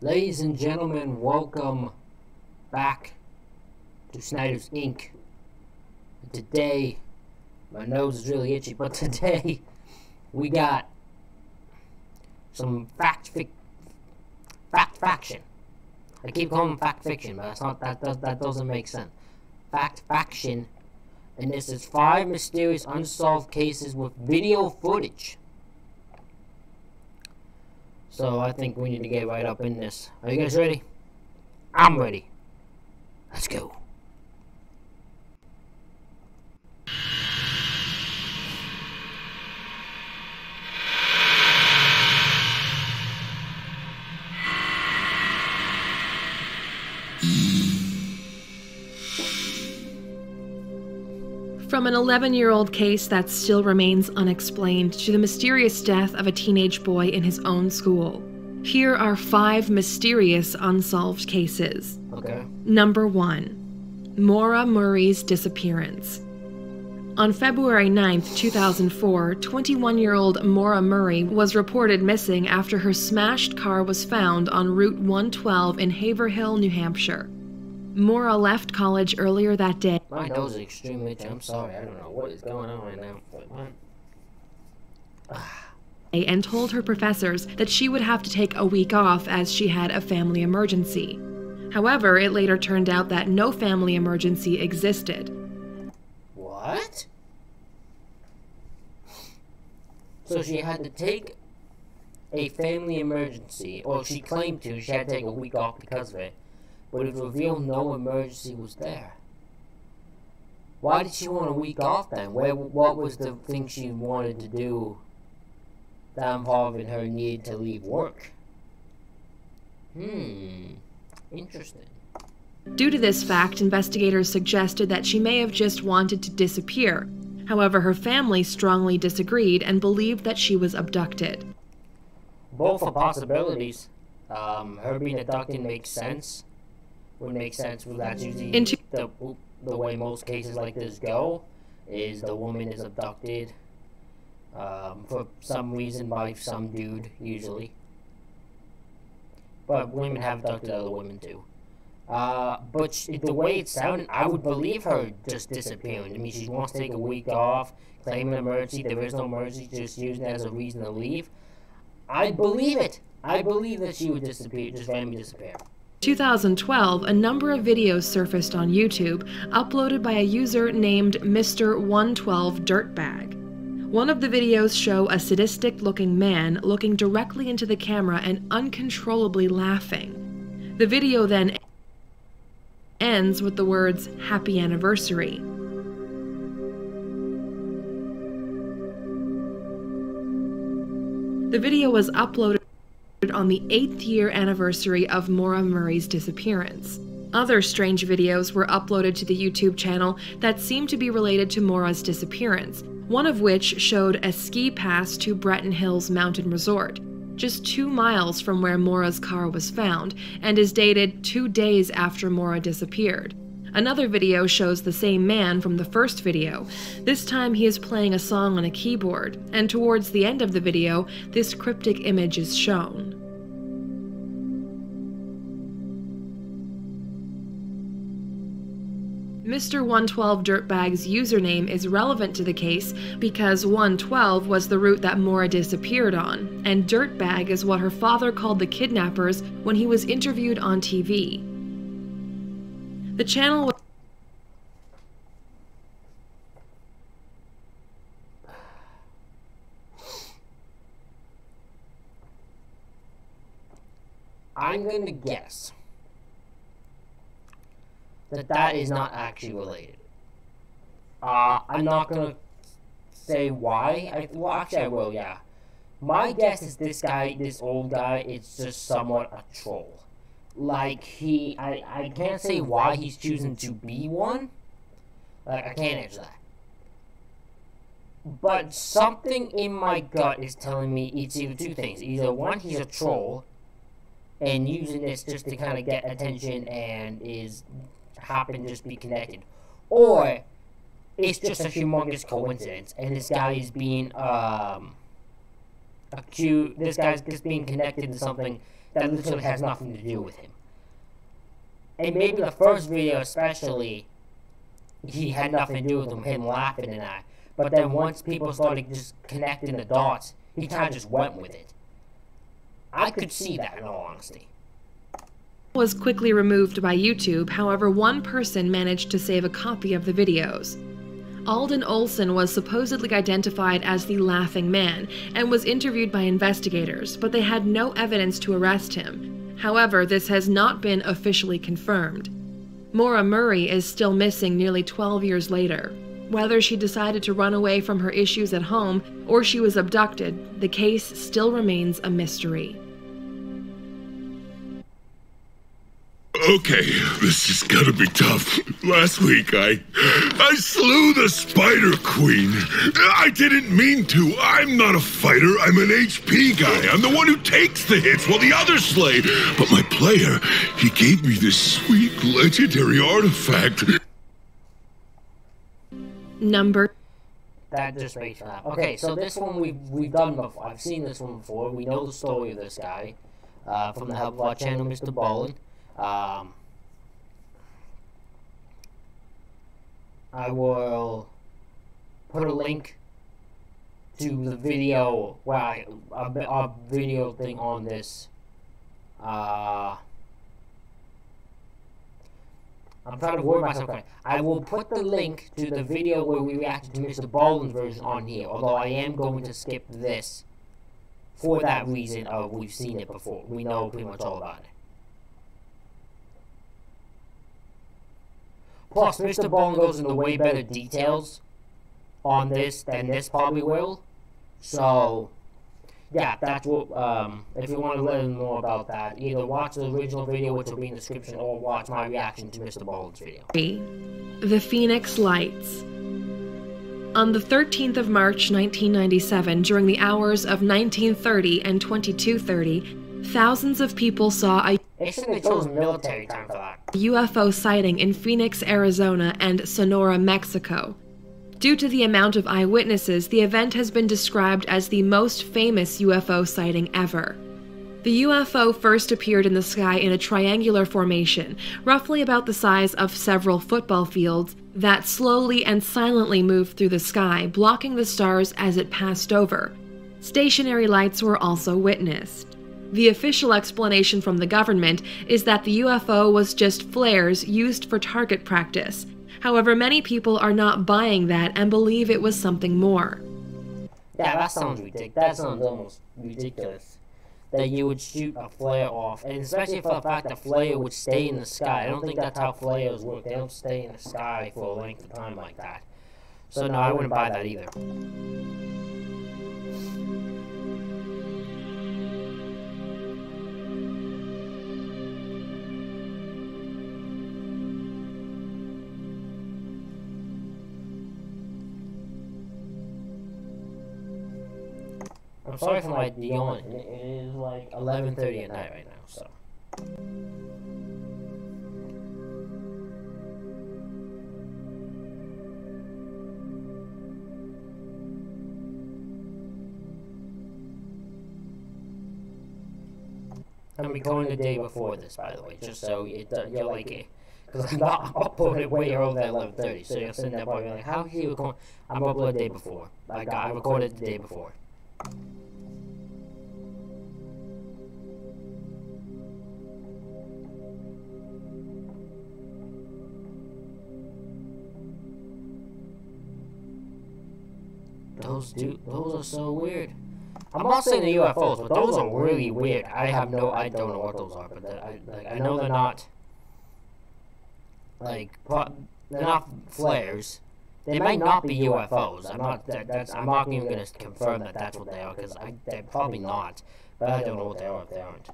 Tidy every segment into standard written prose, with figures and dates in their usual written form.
Ladies and gentlemen, welcome back to Snyder's Inc. Today, my nose is really itchy, but today we got some faction. I keep calling them fact fiction, but that's not that doesn't make sense. Faction, and this is 5 mysterious unsolved cases with video footage. So I think we need to get right up in this. Are you guys ready? I'm ready. Let's go. From an 11-year-old case that still remains unexplained to the mysterious death of a teenage boy in his own school, here are 5 mysterious unsolved cases. Okay. Number 1. Maura Murray's disappearance. On February 9th, 2004, 21-year-old Maura Murray was reported missing after her smashed car was found on Route 112 in Haverhill, New Hampshire. Maura left college earlier that day. My nose is extremely itchy. I'm sorry. I don't know what is going on right now. And told her professors that she would have to take a week off as she had a family emergency. However, it later turned out that no family emergency existed. What? So she had to take a family emergency, or she claimed to. She had to take a week off because of it. But it revealed no emergency was there. Why did she want a week off then? What was the thing she wanted to do that involved in her need to leave work? Interesting. Due to this fact, investigators suggested that she may have just wanted to disappear. However, her family strongly disagreed and believed that she was abducted. Both are possibilities. Her being abducted makes sense. Would make sense. That's usually the way most cases like this go. Is the woman is abducted for some reason by some dude usually. But women have abducted other women too. But the way it sounded, I would believe her just disappearing. I mean, she wants to take a week off, claim an emergency. There is no emergency, just using it as a reason to leave. I believe it. I believe that she would disappear, just randomly disappear. 2012, a number of videos surfaced on YouTube, uploaded by a user named Mr. 112 Dirtbag. One of the videos show a sadistic-looking man looking directly into the camera and uncontrollably laughing. The video then ends with the words, "Happy Anniversary." The video was uploaded on the 8th year anniversary of Maura Murray's disappearance. Other strange videos were uploaded to the YouTube channel that seemed to be related to Maura's disappearance, one of which showed a ski pass to Breton Hills Mountain Resort, just 2 miles from where Maura's car was found, and is dated 2 days after Maura disappeared. Another video shows the same man from the first video. This time he is playing a song on a keyboard, and towards the end of the video, this cryptic image is shown. Mr. 112 Dirtbag's username is relevant to the case because 112 was the route that Maura disappeared on, and Dirtbag is what her father called the kidnappers when he was interviewed on TV. The channel was I'm going to guess that is not actually related. I'm not going to say why. Well, actually I will, yeah. My guess is this old guy, is just somewhat a troll. Like, I can't say why he's choosing to be one. Like, I can't answer that. But something in my gut is telling me it's either 2 things. Either one, he's a troll, and using this just to kind of get attention and happen to just be connected. Or, it's just a humongous coincidence, and this guy is being, this guy's just being connected to something that literally has nothing to do with him. And maybe the first video especially, he had nothing to do with him laughing and that. But then once people started just connecting the dots, he kind of just went with it. I could see that, in all honesty. Was quickly removed by YouTube. However, one person managed to save a copy of the videos. Alden Olson was supposedly identified as the Laughing Man and was interviewed by investigators, but they had no evidence to arrest him. However, this has not been officially confirmed. Maura Murray is still missing nearly 12 years later. Whether she decided to run away from her issues at home or she was abducted, the case still remains a mystery. Okay, this is gonna be tough. Last week, I slew the Spider Queen. I didn't mean to. I'm not a fighter. I'm an HP guy. I'm the one who takes the hits while the others slay. But my player, he gave me this sweet legendary artifact. Number. That just makes me laugh. Okay, so this one we've done before. I've seen this one before. We know the story of this guy from the help of our channel, Mr. Ballin. I will put a link to the video where our video thing on this. I'm trying to word myself correctly. I will put the link to the video where we reacted to Mr. Ballin's version on here, although I am going to skip this for that reason of we've seen it before. We know pretty much all about it. Plus, Mr. Ballin goes into way better details on this than this probably will. So, yeah, that's what, if you want to learn more about that, either watch the original video, which will be in the description, or watch my reaction to Mr. Ballin's video. The Phoenix Lights. On the 13th of March 1997, during the hours of 19:30 and 22:30, thousands of people saw a They should have chosen military time for that. UFO sighting in Phoenix, Arizona and Sonora, Mexico. Due to the amount of eyewitnesses, the event has been described as the most famous UFO sighting ever. The UFO first appeared in the sky in a triangular formation, roughly about the size of several football fields, that slowly and silently moved through the sky, blocking the stars as it passed over. Stationary lights were also witnessed. The official explanation from the government is that the UFO was just flares used for target practice. However, many people are not buying that and believe it was something more. Yeah, that sounds ridiculous. That sounds almost ridiculous. That you would shoot a flare off, and especially for the fact that flare would stay in the sky. I don't think that's how flares work. They don't stay in the sky for a length of time like that. So no, I wouldn't buy that either. I'm sorry for my yawn. It is like 11:30 at night right now, so. I'm recording the day before this, by the way, just so you're like it. Because I'm not uploading way earlier than 11:30, so you're sitting there probably like, how he record? I'm uploading the day before. I recorded the day before. Those are so weird. I'm not saying the UFOs, but those are really weird. I don't know what those are, but I know they're not, like, they're not flares. They might not be UFOs. I'm not even gonna confirm that that's what they are, because they're probably not. But I don't know what they are if they aren't.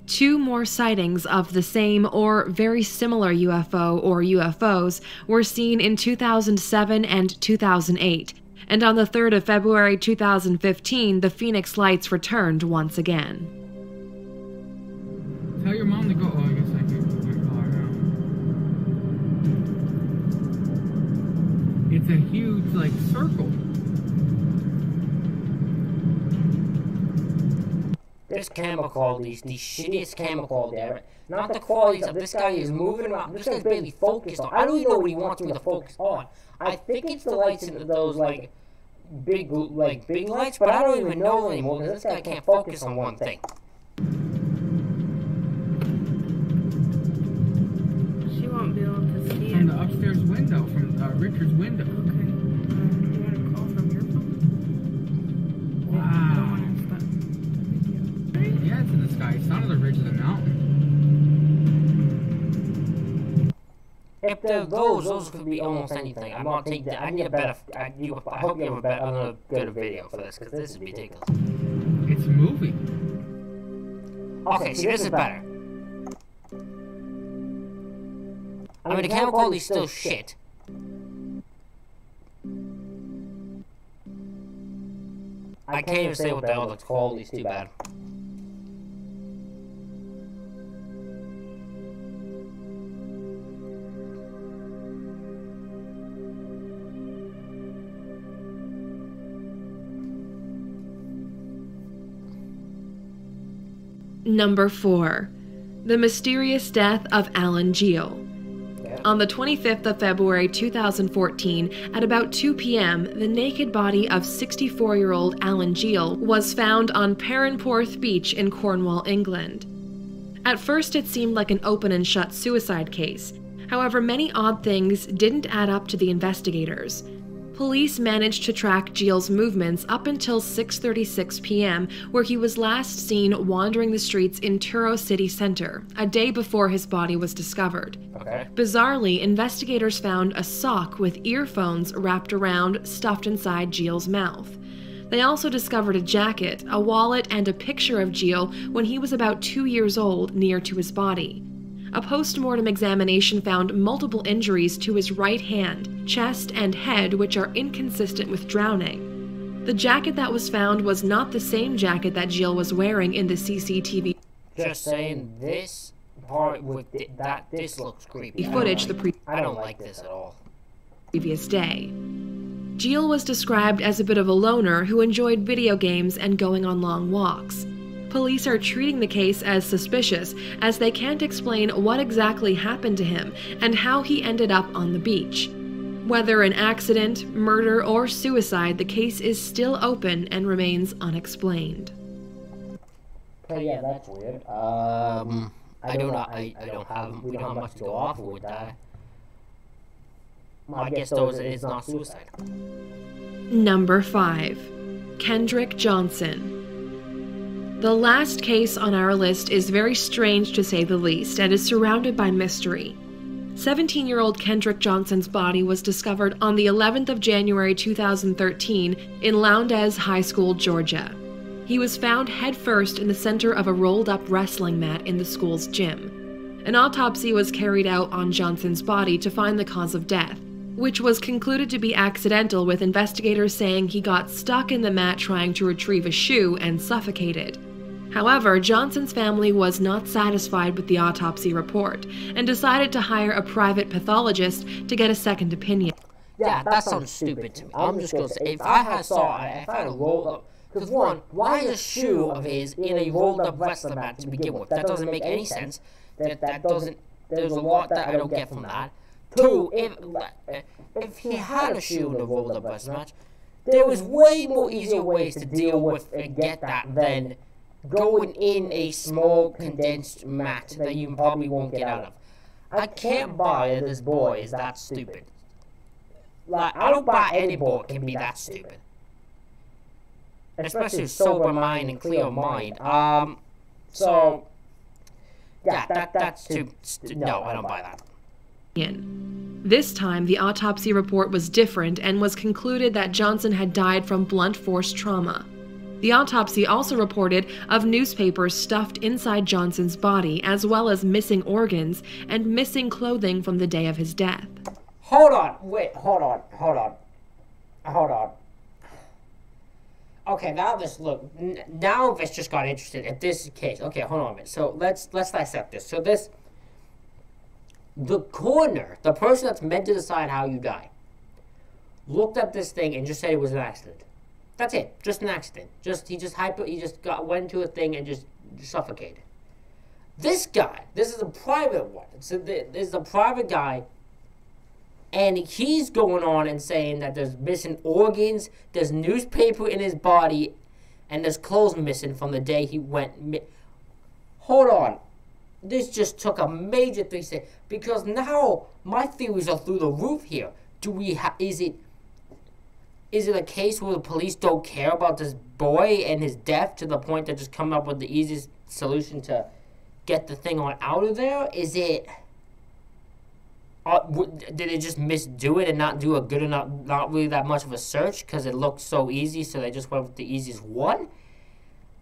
Two more sightings of the same or very similar UFO or UFOs were seen in 2007 and 2008, and on the 3rd of February 2015, the Phoenix Lights returned once again. Tell your mom to go. Oh, I guess I can call her now. It's a huge, like, circle. this camera quality is the shittiest camera quality ever. Not the qualities of this guy is moving around. This guy's barely focused on. I don't even know what he wants me to focus on. I think it's the lights in those, like, big lights, but I don't even know anymore because this guy can't focus on one thing. She won't be able to see it. From the upstairs window, from Richard's window. Okay. You want to call from your phone? Wow. I don't want to stop the video. Yeah, it's in the sky. It's not on the ridge of the mountain. If they're those could be almost anything. I'm not taking that. I need a better. I hope you have another good video for this, because this is ridiculous. It's moving. Okay, see, this is better. I mean, the camera quality is still shit. I can't even say what the hell the quality is too bad. Number 4. The mysterious death of Alan Geel. On the 25th of February 2014, at about 2 p.m., the naked body of 64-year-old Alan Geel was found on Perranporth Beach in Cornwall, England. At first, it seemed like an open and shut suicide case. However, many odd things didn't add up to the investigators. Police managed to track Geel's movements up until 6:36 p.m., where he was last seen wandering the streets in Truro city centre, a day before his body was discovered. Okay. Bizarrely, investigators found a sock with earphones wrapped around, stuffed inside Geel's mouth. They also discovered a jacket, a wallet, and a picture of Geel when he was about 2 years old near to his body. A post-mortem examination found multiple injuries to his right hand, chest, and head which are inconsistent with drowning. The jacket that was found was not the same jacket that Geel was wearing in the CCTV Just saying, this part with this looks creepy. footage I don't like this at all. previous day. Geel was described as a bit of a loner who enjoyed video games and going on long walks. Police are treating the case as suspicious, as they can't explain what exactly happened to him and how he ended up on the beach. Whether an accident, murder, or suicide, the case is still open and remains unexplained. Okay, yeah, that's weird. I don't know. We don't have much to go off with that. Well, I guess those it's not suicide. Number 5. Kendrick Johnson. The last case on our list is very strange to say the least and is surrounded by mystery. 17-year-old Kendrick Johnson's body was discovered on the 11th of January 2013 in Lowndes High School, Georgia. He was found headfirst in the center of a rolled-up wrestling mat in the school's gym. An autopsy was carried out on Johnson's body to find the cause of death, which was concluded to be accidental, with investigators saying he got stuck in the mat trying to retrieve a shoe and suffocated. However, Johnson's family was not satisfied with the autopsy report and decided to hire a private pathologist to get a second opinion. Yeah, that sounds stupid to me. I'm just gonna say, if I had a rolled up, because one, why is a shoe of his in a rolled up wrestling mat to begin with? That doesn't make any sense. That doesn't. There's a lot that I don't get from that. Two, if he had a shoe in a rolled up wrestling match, there was way more easier ways to deal with and get that than going in a small condensed mat that you probably won't get out of. I can't buy that this boy is that stupid. Like, I don't buy any boy can be that stupid. Especially sober mind and clear mind. So, yeah, that's too, no, I don't buy that. This time, the autopsy report was different and was concluded that Johnson had died from blunt force trauma. The autopsy also reported of newspapers stuffed inside Johnson's body, as well as missing organs and missing clothing from the day of his death. Hold on. Okay, now this just got interesting. If this is the case, okay, hold on a minute. So let's dissect this. So the coroner, the person that's meant to decide how you die, looked at this thing and just said it was an accident. That's it. Just an accident. He just went into a thing and just suffocated. This guy, this is a private one. So this is a private guy, and he's going on and saying that there's missing organs, there's newspaper in his body, and there's clothes missing from the day he went. Hold on. This just took a major thing, because now my theories are through the roof here. Is it a case where the police don't care about this boy and his death to the point they're just coming up with the easiest solution to get the thing on out of there? Is it... did they just misdo it and not do a good enough, not really that much of a search because it looked so easy, so they just went with the easiest one?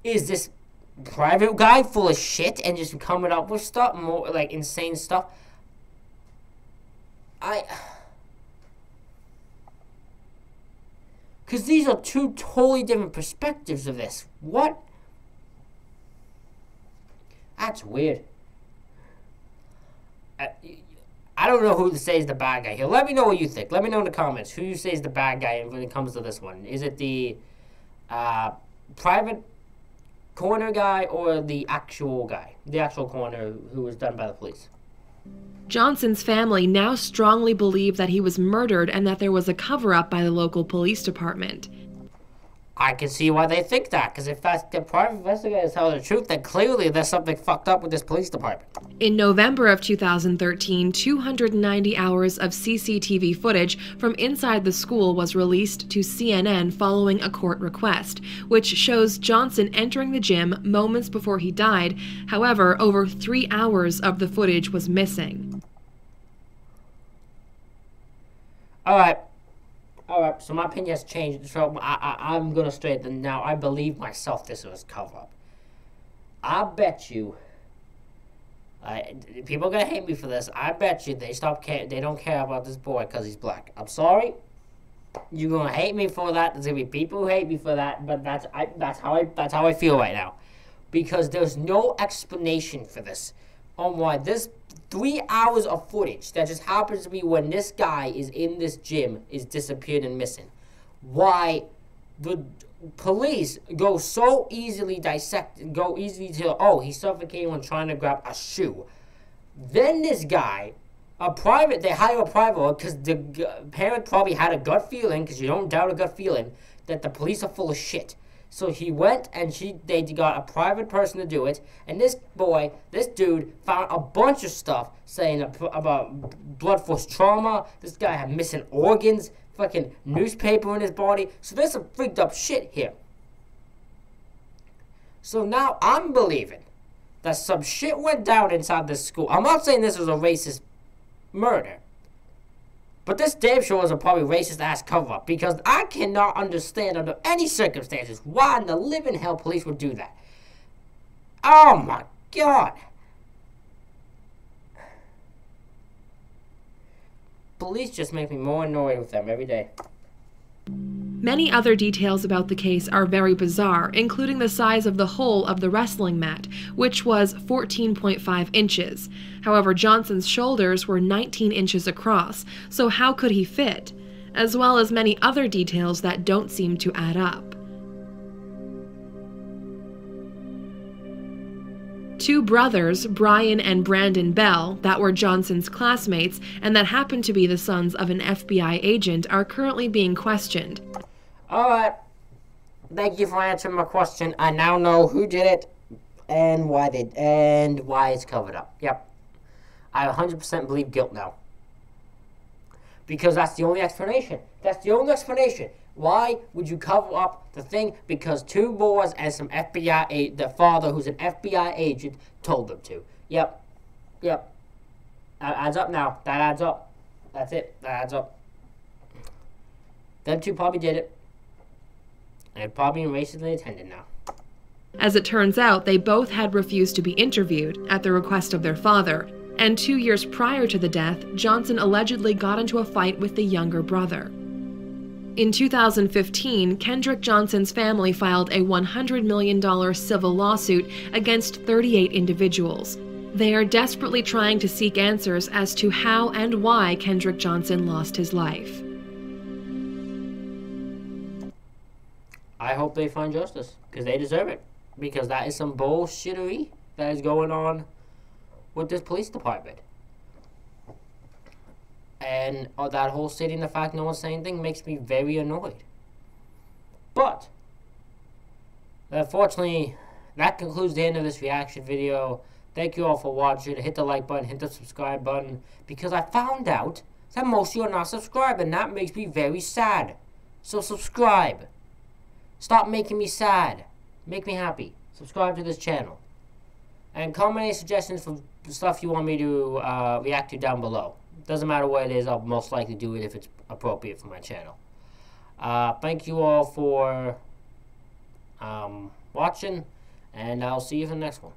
Is this private guy full of shit and just coming up with stuff, more like insane stuff? Because these are two totally different perspectives of this. What? That's weird. I don't know who to say is the bad guy here. Let me know what you think. Let me know in the comments who you say is the bad guy when it comes to this one. Is it the private coroner guy or the actual guy? The actual coroner who was done by the police. Johnson's family now strongly believe that he was murdered and that there was a cover-up by the local police department. I can see why they think that, because if that's the private investigators tell the truth, then clearly there's something fucked up with this police department. In November of 2013, 290 hours of CCTV footage from inside the school was released to CNN following a court request, which shows Johnson entering the gym moments before he died. However, over 3 hours of the footage was missing. Alright, so my opinion has changed, so I'm gonna straighten now. I believe myself this was cover-up. I bet you, people are gonna hate me for this, I bet you they don't care about this boy because he's black. I'm sorry, you're gonna hate me for that, there's gonna be people who hate me for that, but that's how I feel right now. Because there's no explanation for this, on why this 3 hours of footage that just happens to be when this guy is in this gym is disappeared and missing. Why the police go so easily to, oh, he's suffocating when trying to grab a shoe. Then this guy, they hire a private one because the parent probably had a gut feeling, because you don't doubt a gut feeling, that the police are full of shit. So he went and they got a private person to do it. And this dude, found a bunch of stuff saying about blood force trauma. This guy had missing organs, fucking newspaper in his body. So there's some freaked up shit here. So now I'm believing that some shit went down inside this school. I'm not saying this was a racist murder. But this damn sure was a probably racist-ass cover-up, because I cannot understand under any circumstances why in the living hell police would do that. Oh my God. Police just make me more annoyed with them every day. Many other details about the case are very bizarre, including the size of the hole of the wrestling mat, which was 14.5 inches. However, Johnson's shoulders were 19 inches across, so how could he fit? As well as many other details that don't seem to add up. Two brothers, Brian and Brandon Bell, that were Johnson's classmates and that happened to be the sons of an FBI agent, are currently being questioned. Alright, thank you for answering my question. I now know who did it and why it's covered up. Yep. I 100% believe guilt now. Because that's the only explanation. That's the only explanation. Why would you cover up the thing? Because two boys and some FBI, the father who's an FBI agent, told them to. Yep. That adds up now. That adds up. That's it. That adds up. Them two probably did it. And they're probably racistly attended now. As it turns out, they both had refused to be interviewed at the request of their father. And 2 years prior to the death, Johnson allegedly got into a fight with the younger brother. In 2015, Kendrick Johnson's family filed a $100 million civil lawsuit against 38 individuals. They are desperately trying to seek answers as to how and why Kendrick Johnson lost his life. I hope they find justice, because they deserve it. Because that is some bullshittery that is going on with this police department. And that whole city and the fact no one's saying anything makes me very annoyed. But, unfortunately, that concludes the end of this reaction video. Thank you all for watching. Hit the like button, hit the subscribe button, because I found out that most of you are not subscribed, and that makes me very sad. So subscribe. Stop making me sad. Make me happy. Subscribe to this channel. And comment any suggestions for stuff you want me to react to down below. Doesn't matter what it is, I'll most likely do it if it's appropriate for my channel. Thank you all for watching, and I'll see you for the next one.